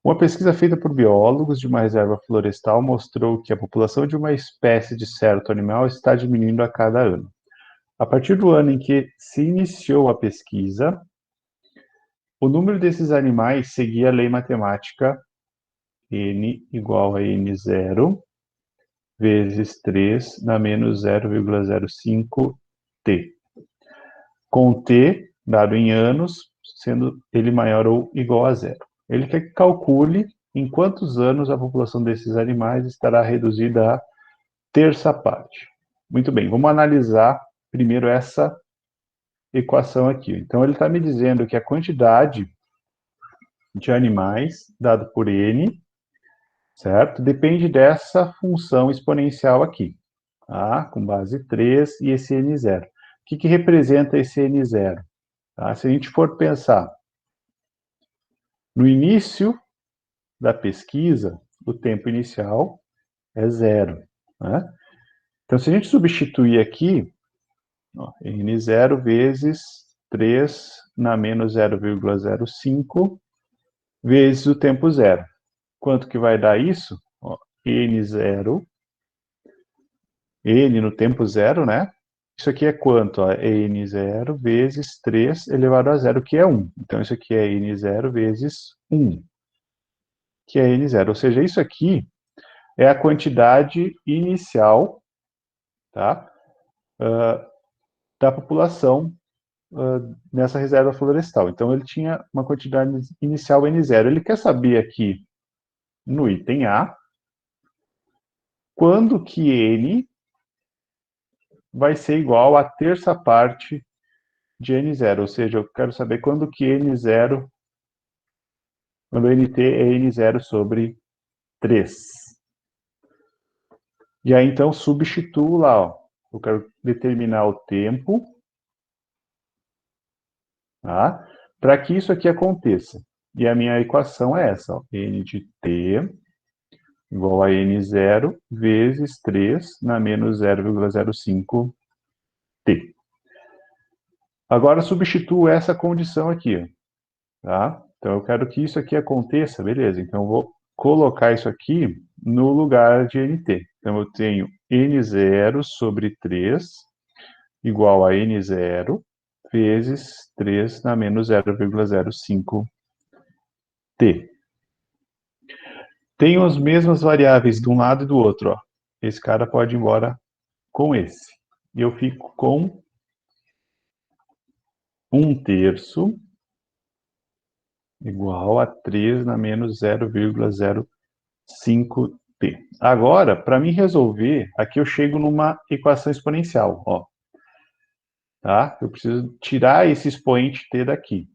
Uma pesquisa feita por biólogos de uma reserva florestal mostrou que a população de uma espécie de certo animal está diminuindo a cada ano. A partir do ano em que se iniciou a pesquisa, o número desses animais seguia a lei matemática n igual a n0 vezes 3 na menos 0,05t, com t dado em anos, sendo ele maior ou igual a zero. Ele quer que calcule em quantos anos a população desses animais estará reduzida à terça parte. Muito bem, vamos analisar primeiro essa equação aqui. Então, ele está me dizendo que a quantidade de animais, dado por n, certo? Depende dessa função exponencial aqui, tá? Com base 3 e esse n0. O que representa esse n0? Tá? Se a gente for pensar no início da pesquisa, o tempo inicial é zero, né? Então, se a gente substituir aqui, ó, n0 vezes 3 na menos 0,05 vezes o tempo zero. Quanto que vai dar isso? Ó, n0, n no tempo zero, né? Isso aqui é quanto? Ó, n0 vezes 3 elevado a zero, que é 1. Então, isso aqui é n0 vezes 1, que é n0. Ou seja, isso aqui é a quantidade inicial, tá? Da população nessa reserva florestal. Então, ele tinha uma quantidade inicial n0. Ele quer saber aqui, no item A, quando que n vai ser igual à terça parte de n0, ou seja, eu quero saber quando que n0, quando nt é n0 sobre 3. E aí, então, substituo lá, ó, eu quero determinar o tempo, tá? Para que isso aqui aconteça. E a minha equação é essa, ó, n de t igual a n0 vezes 3 na menos 0,05t. Agora substituo essa condição aqui, tá? Então eu quero que isso aqui aconteça, beleza? Então eu vou colocar isso aqui no lugar de nt. Então eu tenho n0 sobre 3 igual a n0 vezes 3 na menos 0,05t. Tenho as mesmas variáveis de um lado e do outro, ó. Esse cara pode ir embora com esse. E eu fico com 1/3 igual a 3 na menos 0,05t. Agora, para mim resolver, aqui eu chego numa equação exponencial, ó. Tá? Eu preciso tirar esse expoente t daqui.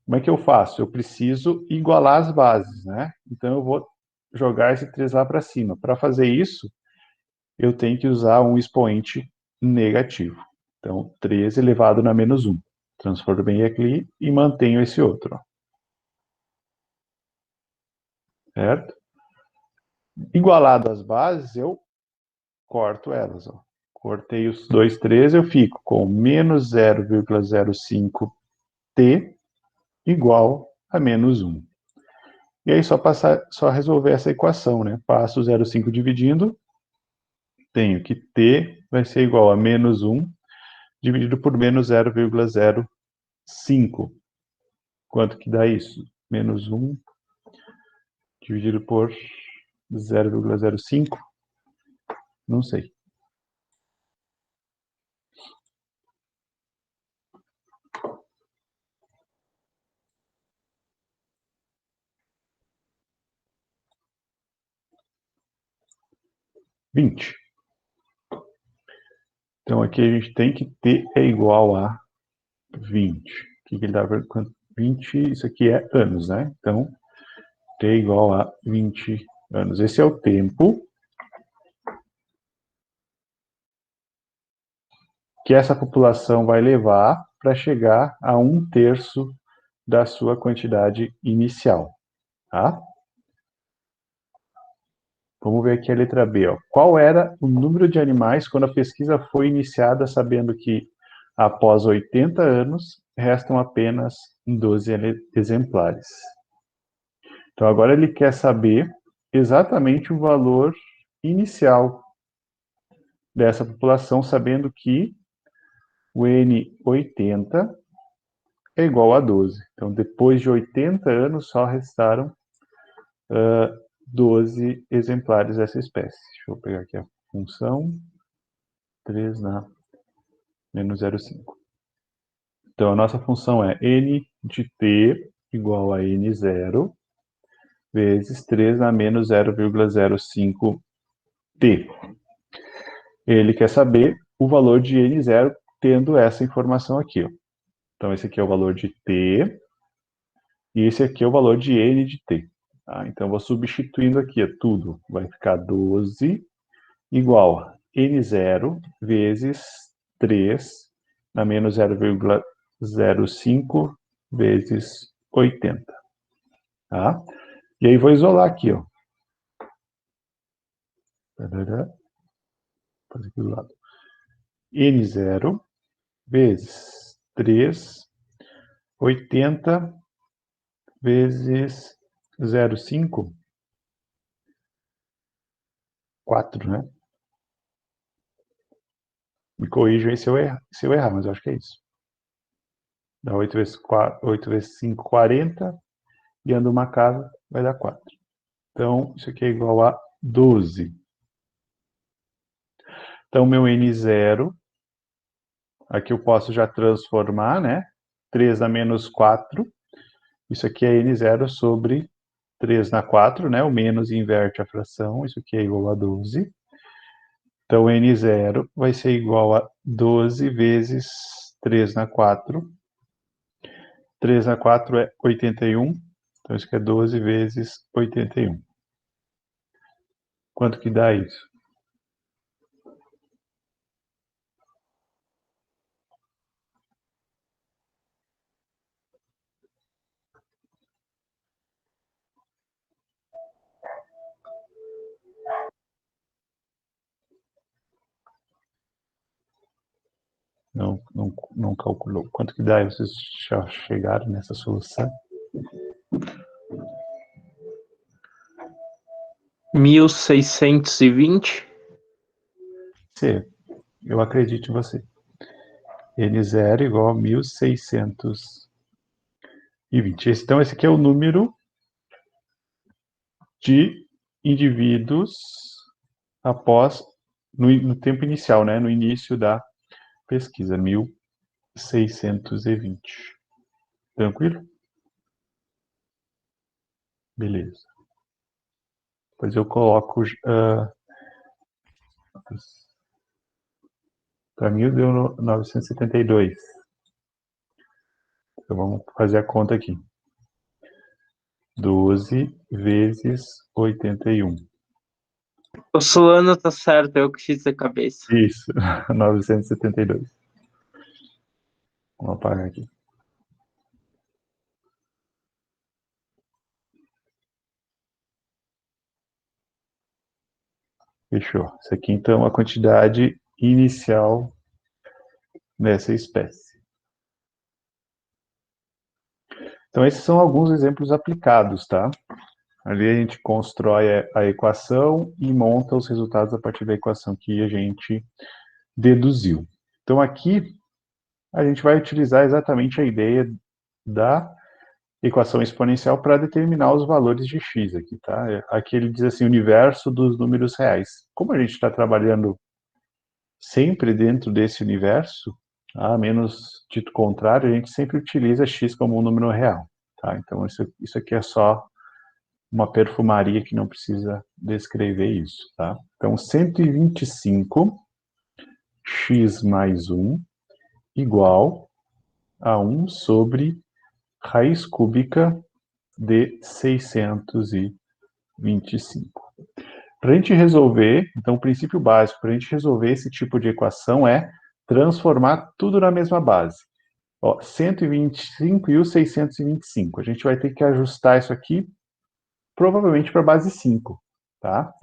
Como é que eu faço? Eu preciso igualar as bases, né? Então eu vou jogar esse 3 lá para cima. Para fazer isso, eu tenho que usar um expoente negativo. Então, 3 elevado na menos 1. Transformei aqui e mantenho esse outro. Ó. Certo? Igualado as bases, eu corto elas. Ó. Cortei os dois 3, eu fico com menos 0,05t igual a menos 1. E aí só resolver essa equação, né? Passo o 0,5 dividindo, tenho que t vai ser igual a menos 1 dividido por menos 0,05. Quanto que dá isso? Menos 1 dividido por 0,05? Não sei. (20). Então aqui a gente tem que t é igual a 20. O que ele dá? 20, isso aqui é anos, né? Então, t é igual a 20 anos. Esse é o tempo que essa população vai levar para chegar a 1/3 da sua quantidade inicial. Tá? Vamos ver aqui a letra B. Ó. Qual era o número de animais quando a pesquisa foi iniciada, sabendo que, após 80 anos, restam apenas 12 exemplares? Então, agora ele quer saber exatamente o valor inicial dessa população, sabendo que o N80 é igual a 12. Então, depois de 80 anos, só restaram 12 exemplares dessa espécie. Deixa eu pegar aqui a função 3 na menos 0,5. Então, a nossa função é n de t igual a n0 vezes 3 na menos 0,05t. Ele quer saber o valor de n0 tendo essa informação aqui. Ó. Então, esse aqui é o valor de t e esse aqui é o valor de n de t. Tá? Então, vou substituindo aqui tudo. Vai ficar 12 igual a n0 vezes 3 na menos 0,05 vezes 80. Tá? E aí vou isolar aqui, ó. Fazer aqui do lado. N0 vezes 3, 80 vezes 0,5, 4, né? Me corrijam aí se eu errar, mas eu acho que é isso. Dá 8 vezes 4, 8 vezes 5, 40, e anda uma casa, vai dar 4. Então, isso aqui é igual a 12. Então, meu N0, aqui eu posso já transformar, né? 3 na menos 4. Isso aqui é N0 sobre 3 na 4, né? O menos inverte a fração. Isso aqui é igual a 12. Então, N0 vai ser igual a 12 vezes 3 na 4. 3 na 4 é 81. Então, isso aqui é 12 vezes 81. Quanto que dá isso? Não calculou. Quanto que dá? Vocês já chegaram nessa solução? 1620. Sim, eu acredito em você. N0 igual a 1620. Então, esse aqui é o número de indivíduos após, no tempo inicial, né? No início da pesquisa, 1620. Tranquilo? Beleza. Depois eu coloco. Para mim deu 972. Então vamos fazer a conta aqui. 12 vezes 81. O Solano tá certo, eu que fiz a cabeça. Isso, 972. Vamos apagar aqui. Fechou. Isso aqui, então, é a quantidade inicial dessa espécie. Então, esses são alguns exemplos aplicados, tá? Ali a gente constrói a equação e monta os resultados a partir da equação que a gente deduziu. Então, aqui, a gente vai utilizar exatamente a ideia da equação exponencial para determinar os valores de x aqui, tá? Aqui ele diz assim, universo dos números reais. Como a gente está trabalhando sempre dentro desse universo, a menos dito contrário, a gente sempre utiliza x como um número real, tá? Então, isso aqui é só uma perfumaria que não precisa descrever isso, tá? Então, 125 x mais 1 igual a 1 sobre raiz cúbica de 625. Para a gente resolver, então o princípio básico para a gente resolver esse tipo de equação é transformar tudo na mesma base. Ó, 125 e o 625. A gente vai ter que ajustar isso aqui provavelmente para a base 5, tá?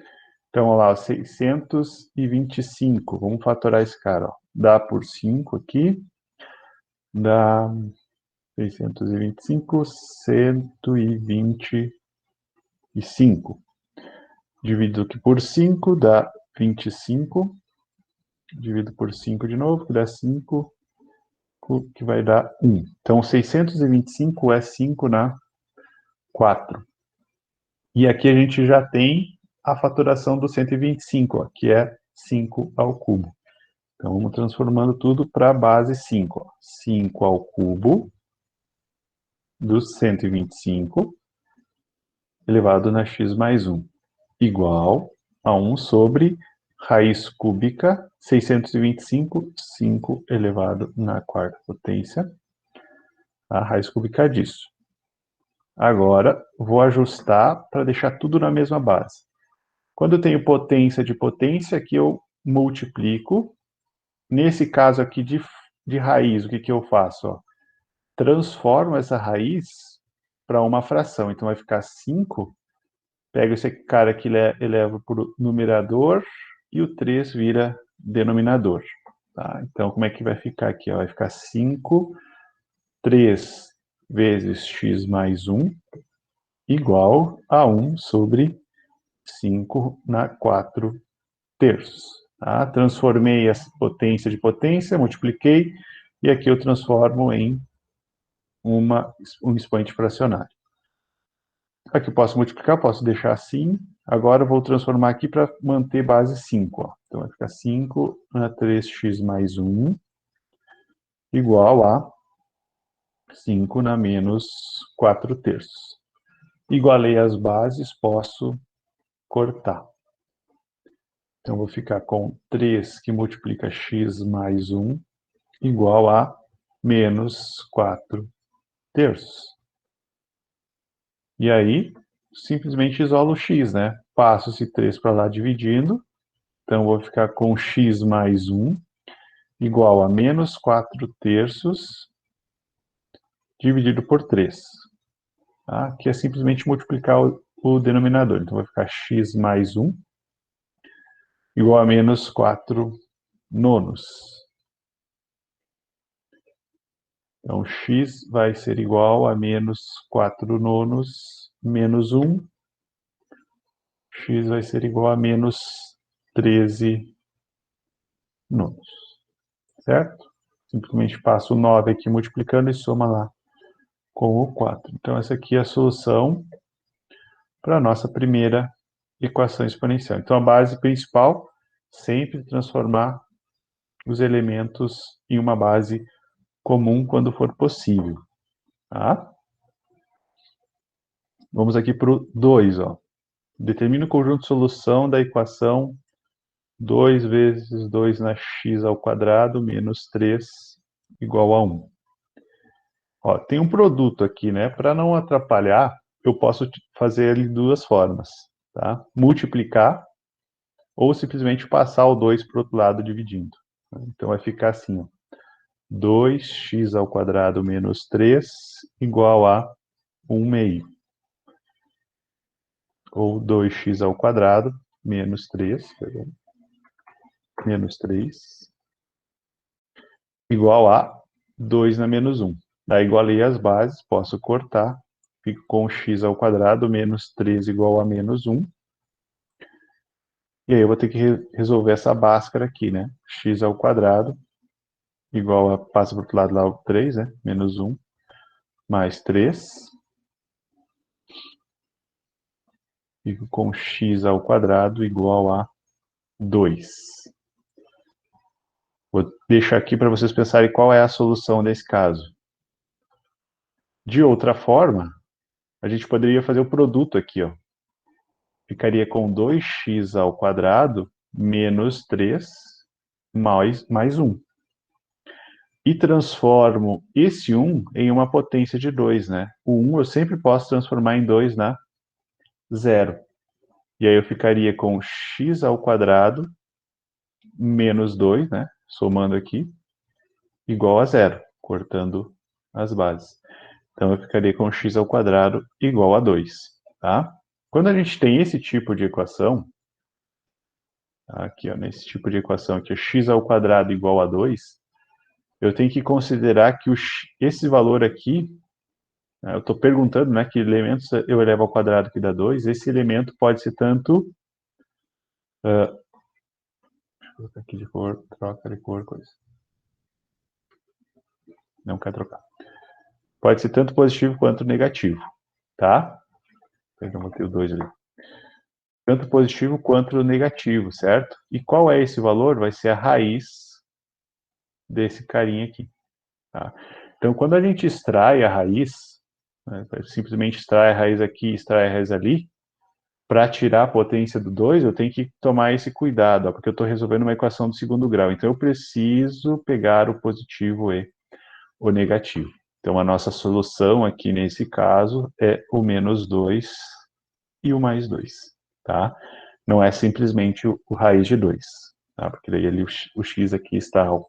Então, olha lá, 625. Vamos fatorar esse cara, ó. Dá por 5 aqui, dá 625, 125. 5. Divido aqui por 5, dá 25. Divido por 5 de novo, que dá 5, que vai dar 1. Então, 625 é 5 na 4. E aqui a gente já tem a fatoração do 125, ó, que é 5 ao cubo. Então, vamos transformando tudo para a base 5. Ó. 5 ao cubo do 125 elevado na x mais 1, igual a 1 sobre raiz cúbica 625, 5 elevado na quarta potência, a raiz cúbica disso. Agora, vou ajustar para deixar tudo na mesma base. Quando eu tenho potência de potência, aqui eu multiplico. Nesse caso aqui de raiz, o que eu faço? Ó? Transformo essa raiz para uma fração. Então, vai ficar 5. Pego esse cara aqui, elevo para o numerador, e o 3 vira denominador. Tá? Então, como é que vai ficar aqui? Ó? Vai ficar 5, 3 vezes x mais 1, igual a 1 sobre 5 na 4 terços. Tá? Transformei a potência de potência, multipliquei, e aqui eu transformo em um expoente fracionário. Aqui eu posso multiplicar, posso deixar assim. Agora eu vou transformar aqui para manter base 5. Ó. Então vai ficar 5 na 3x mais 1, igual a 5 na menos 4 terços. Igualei as bases, posso cortar. Então, vou ficar com 3 que multiplica x mais 1 igual a menos 4 terços. E aí, simplesmente isolo o x, né? Passo esse 3 para lá dividindo. Então, vou ficar com x mais 1 igual a menos 4 terços dividido por 3. Tá? Que é simplesmente multiplicar o denominador. Então, vai ficar x mais 1 igual a menos 4 nonos. Então, x vai ser igual a menos 4 nonos menos 1. X vai ser igual a menos 13 nonos. Certo? Simplesmente passo o 9 aqui multiplicando e soma lá com o 4. Então, essa aqui é a solução para a nossa primeira equação exponencial. Então, a base principal, sempre transformar os elementos em uma base comum quando for possível. Tá? Vamos aqui para o 2. Determina o conjunto de solução da equação 2 vezes 2 na x ao quadrado menos 3 igual a 1. Ó, tem um produto aqui, né? Para não atrapalhar, eu posso fazer ele de duas formas. Tá? Multiplicar ou simplesmente passar o 2 para o outro lado dividindo. Então vai ficar assim, ó. 2x ao quadrado menos 3 igual a 1 meio. Ou 2x ao quadrado menos 3, menos 3, igual a 2 na menos 1. Daí igualei as bases, posso cortar, fico com x ao quadrado menos 3 igual a menos 1. E aí eu vou ter que resolver essa báscara aqui, né? X ao quadrado igual a, passa para o outro lado lá o 3, né? Menos 1, mais 3. Fico com x ao quadrado igual a 2. Vou deixar aqui para vocês pensarem qual é a solução desse caso. De outra forma, a gente poderia fazer o produto aqui, ó. Ficaria com 2x ao quadrado menos 3 mais 1. E transformo esse 1 em uma potência de 2, né? O 1 eu sempre posso transformar em 2 na 0. E aí eu ficaria com x ao quadrado menos 2, né? Somando aqui, igual a 0, cortando as bases. Então eu ficaria com x ao quadrado igual a 2, tá? Quando a gente tem esse tipo de equação, aqui, ó, nesse tipo de equação aqui, x ao quadrado igual a 2, eu tenho que considerar que esse valor aqui Eu estou perguntando, né, que elementos eu elevo ao quadrado que dá 2. Esse elemento pode ser tanto... deixa eu botar aqui de cor, troca de cor, coisa. Não quer trocar. Pode ser tanto positivo quanto negativo, tá? Então, botei o 2 ali. Tanto positivo quanto negativo, certo? E qual é esse valor? Vai ser a raiz desse carinha aqui, tá? Então, quando a gente extrai a raiz, né, simplesmente extrai a raiz aqui, extrai a raiz ali, para tirar a potência do 2, eu tenho que tomar esse cuidado, ó, porque eu estou resolvendo uma equação do segundo grau. Então, eu preciso pegar o positivo e o negativo. Então, a nossa solução aqui, nesse caso, é o menos 2 e o mais 2, tá? Não é simplesmente o raiz de 2, tá? Porque daí ali o x aqui está ao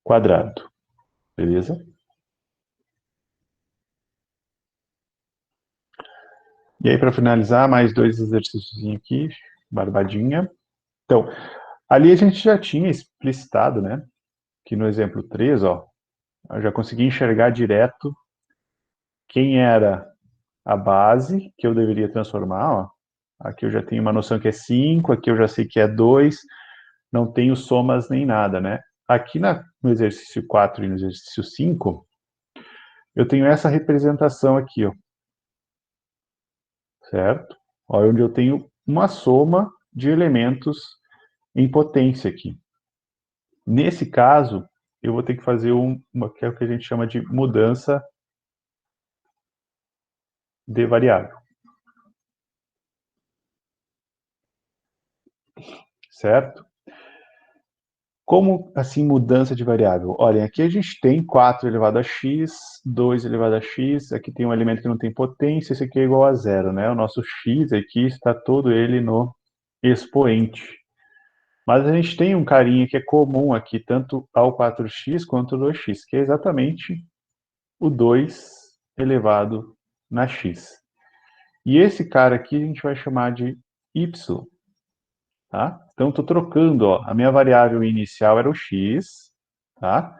quadrado, beleza? E aí, para finalizar, mais 2 exercícios aqui, barbadinha. Então, ali a gente já tinha explicitado, né? Que no exemplo 3, ó, eu já consegui enxergar direto quem era a base que eu deveria transformar, ó. Aqui eu já tenho uma noção que é 5, aqui eu já sei que é 2, não tenho somas nem nada, né? Aqui no exercício 4 e no exercício 5, eu tenho essa representação aqui, ó. Certo? Ó, onde eu tenho uma soma de elementos em potência aqui. Nesse caso, eu vou ter que fazer que é o que a gente chama de mudança de variável. Certo? Como assim mudança de variável? Olha, aqui a gente tem 4 elevado a x, 2 elevado a x, aqui tem um elemento que não tem potência, esse aqui é igual a zero, né? O nosso x aqui está todo ele no expoente. Mas a gente tem um carinha que é comum aqui, tanto ao 4x quanto ao 2x, que é exatamente o 2 elevado na x. E esse cara aqui a gente vai chamar de y. Tá? Então, estou trocando, ó, a minha variável inicial era o x, tá?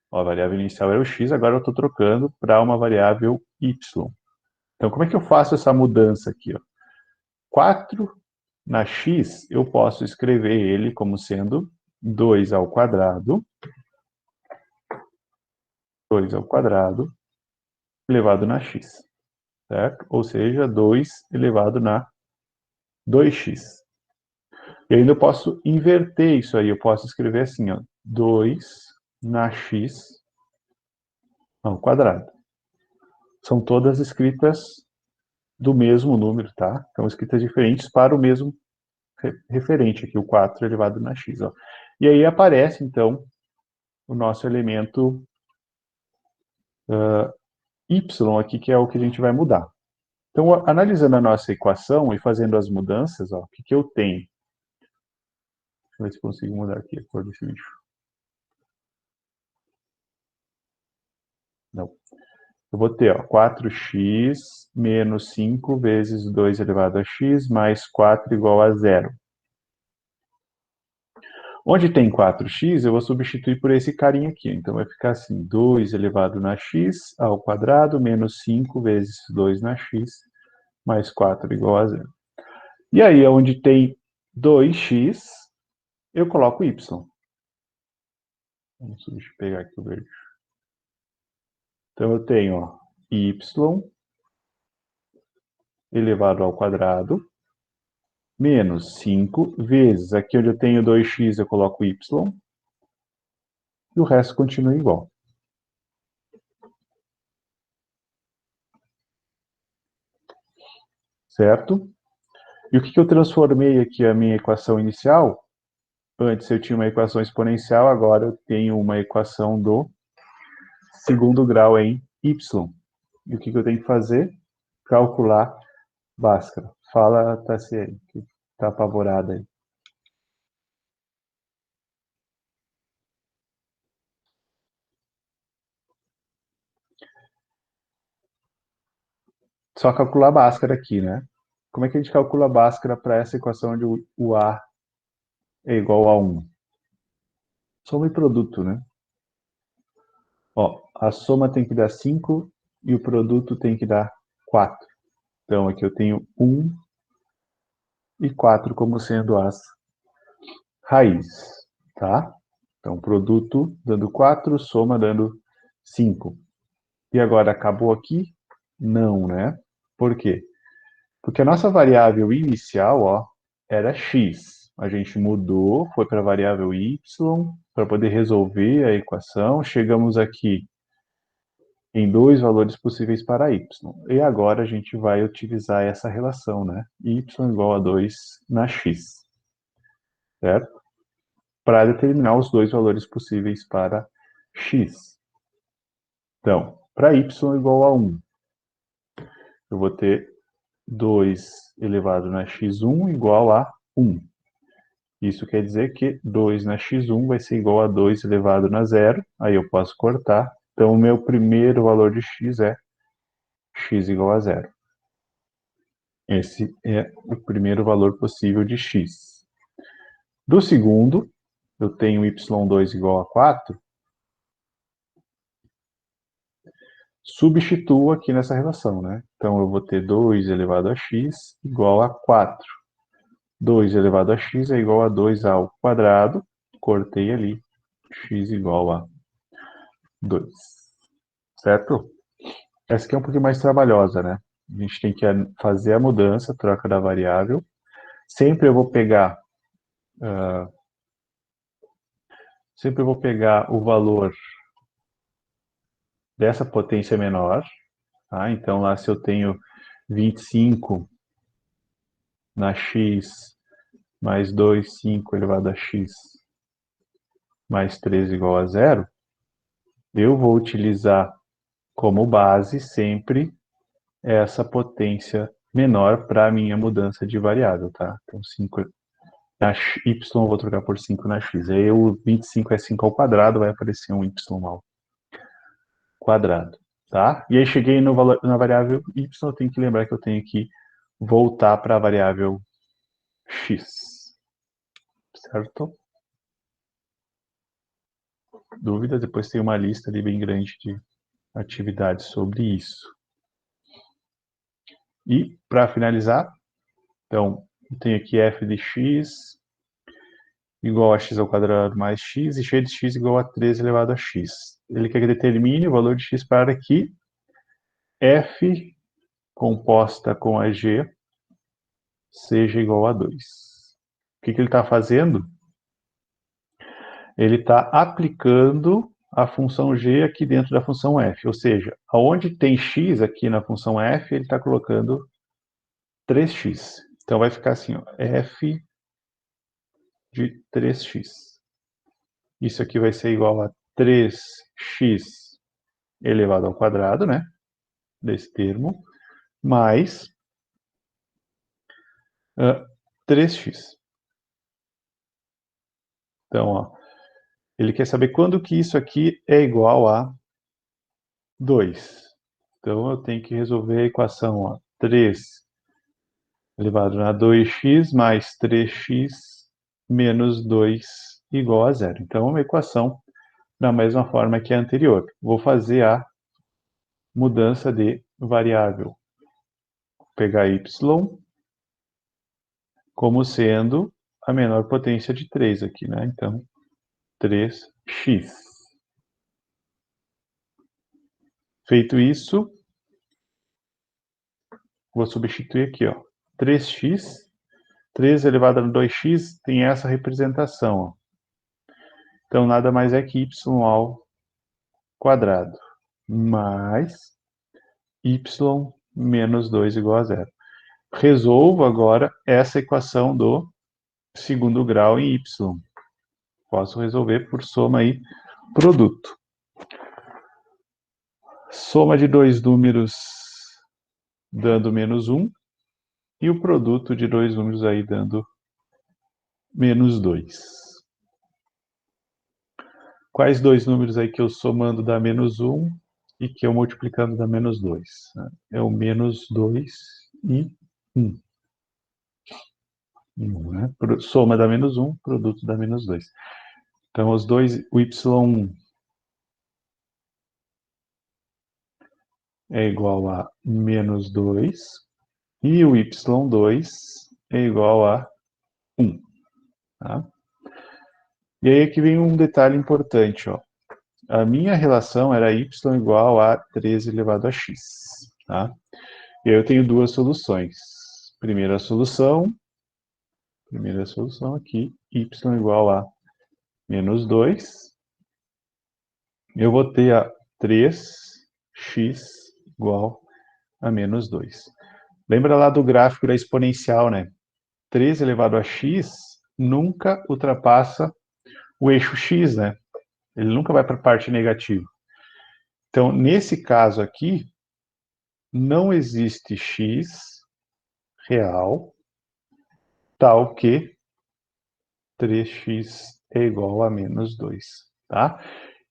Ó, a variável inicial era o x, agora eu estou trocando para uma variável y. Então, como é que eu faço essa mudança aqui? Ó? 4 na x, eu posso escrever ele como sendo 2 ao quadrado, 2 ao quadrado, elevado na x, certo? Ou seja, 2 elevado na 2x. E ainda eu posso inverter isso aí, eu posso escrever assim, ó, 2 na x ao quadrado. São todas escritas do mesmo número, tá? São escritas diferentes para o mesmo referente aqui, o 4 elevado na x, ó. E aí aparece, então, o nosso elemento y aqui, que é o que a gente vai mudar. Então, analisando a nossa equação e fazendo as mudanças, ó, o que eu tenho? Deixa eu ver se consigo mudar aqui a cor desse bicho. Não. Eu vou ter, ó, 4x menos 5 vezes 2 elevado a x mais 4 igual a zero. Onde tem 4x, eu vou substituir por esse carinha aqui. Então, vai ficar assim, 2 elevado na x ao quadrado menos 5 vezes 2 na x mais 4 igual a zero. E aí, onde tem 2x, eu coloco y. Vamos pegar aqui o verde. Então, eu tenho, ó, y elevado ao quadrado menos 5 vezes, aqui onde eu tenho 2x, eu coloco y, e o resto continua igual. Certo? E o que eu transformei aqui a minha equação inicial? Antes eu tinha uma equação exponencial, agora eu tenho uma equação do segundo grau em y. E o que eu tenho que fazer? Calcular Bhaskara. Fala, Tassiane, que está apavorada aí. Só calcular Bhaskara aqui, né? Como é que a gente calcula Bhaskara para essa equação onde o A é igual a 1? Soma e produto, né? Ó, a soma tem que dar 5 e o produto tem que dar 4. Então, aqui eu tenho 1 e 4 como sendo as raízes, tá? Então, produto dando 4, soma dando 5. E agora, acabou aqui? Não, né? Por quê? Porque a nossa variável inicial, ó, era x. A gente mudou, foi para a variável y, para poder resolver a equação. Chegamos aqui em 2 valores possíveis para y. E agora a gente vai utilizar essa relação, né? Y igual a 2 na x, certo? Para determinar os 2 valores possíveis para x. Então, para y igual a 1, eu vou ter 2 elevado na x1 igual a 1. Isso quer dizer que 2 na x1 vai ser igual a 2 elevado na 0. Aí eu posso cortar. Então, o meu primeiro valor de x é x igual a 0. Esse é o primeiro valor possível de x. Do segundo, eu tenho y2 igual a 4. Substituo aqui nessa relação, né? Então, eu vou ter 2 elevado a x igual a 4. 2 elevado a x é igual a 2 ao quadrado. Cortei ali, x igual a 2. Certo? Essa aqui é um pouquinho mais trabalhosa, né? A gente tem que fazer a mudança, troca da variável. Sempre eu vou pegar o valor dessa potência menor. Tá? Então, lá se eu tenho 25 na x mais 2, 5 elevado a x mais 3 igual a 0, eu vou utilizar como base sempre essa potência menor para a minha mudança de variável, tá? Então, 5 na y eu vou trocar por 5 na x. Aí o 25 é 5 ao quadrado, vai aparecer um y ao quadrado, tá? E aí cheguei no valor, na variável y, eu tenho que lembrar que eu tenho que voltar para a variável x, certo? Dúvidas? Depois tem uma lista ali bem grande de atividades sobre isso. E, para finalizar, então, eu tenho aqui f de x igual a x ao quadrado mais x, e g de x igual a 3 elevado a x. Ele quer que determine o valor de x para que f composta com a g seja igual a 2. O que ele está fazendo? Ele está aplicando a função g aqui dentro da função f, ou seja, aonde tem x aqui na função f, ele está colocando 3x. Então vai ficar assim, ó, f de 3x. Isso aqui vai ser igual a 3x elevado ao quadrado, né? Desse termo, mais 3x. Então, ó, ele quer saber quando que isso aqui é igual a 2. Então, eu tenho que resolver a equação, ó, 3 elevado a 2x mais 3x menos 2 igual a 0. Então, é uma equação da mesma forma que a anterior. Vou fazer a mudança de variável. Vou pegar y como sendo a menor potência de 3 aqui, né? Então, 3x. Feito isso, vou substituir aqui, ó, 3x, 3 elevado a 2x tem essa representação, ó. Então, nada mais é que y ao quadrado, mais y menos 2 igual a 0. Resolvo agora essa equação do segundo grau em y. Posso resolver por soma aí, produto. Soma de dois números dando menos 1, e o produto de dois números aí dando menos 2. Quais dois números aí que eu somando dá menos 1 e que eu multiplicando dá menos 2? É o menos 2 e 1. Né? Soma dá menos 1, produto dá menos 2. Então, os dois, o y1 é igual a menos 2 e o y2 é igual a 1. Tá? E aí aqui vem um detalhe importante. Ó. A minha relação era y igual a 3 elevado a x. Tá? E aí eu tenho duas soluções. Primeira solução aqui, y igual a menos 2. Eu vou ter a 3x igual a menos 2. Lembra lá do gráfico da exponencial, né? 3 elevado a x nunca ultrapassa o eixo x, né? Ele nunca vai para a parte negativa. Então, nesse caso aqui, não existe x real tal que 3x é igual a menos 2, tá?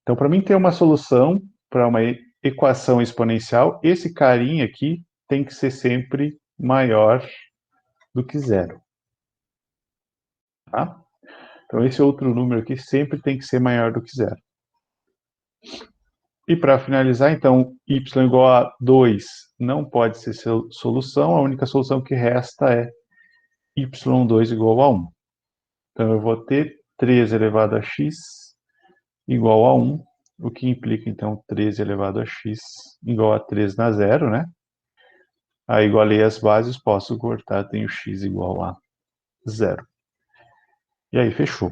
Então, para mim ter uma solução para uma equação exponencial, esse carinha aqui tem que ser sempre maior do que zero, tá? Então, esse outro número aqui sempre tem que ser maior do que zero. E para finalizar, então, y igual a 2 não pode ser solução, a única solução que resta é y2 igual a 1. Então, eu vou ter 3 elevado a x igual a 1, o que implica, então, 3 elevado a x igual a 3 na zero, né? Aí, igualei as bases, posso cortar, tenho x igual a 0. E aí, fechou.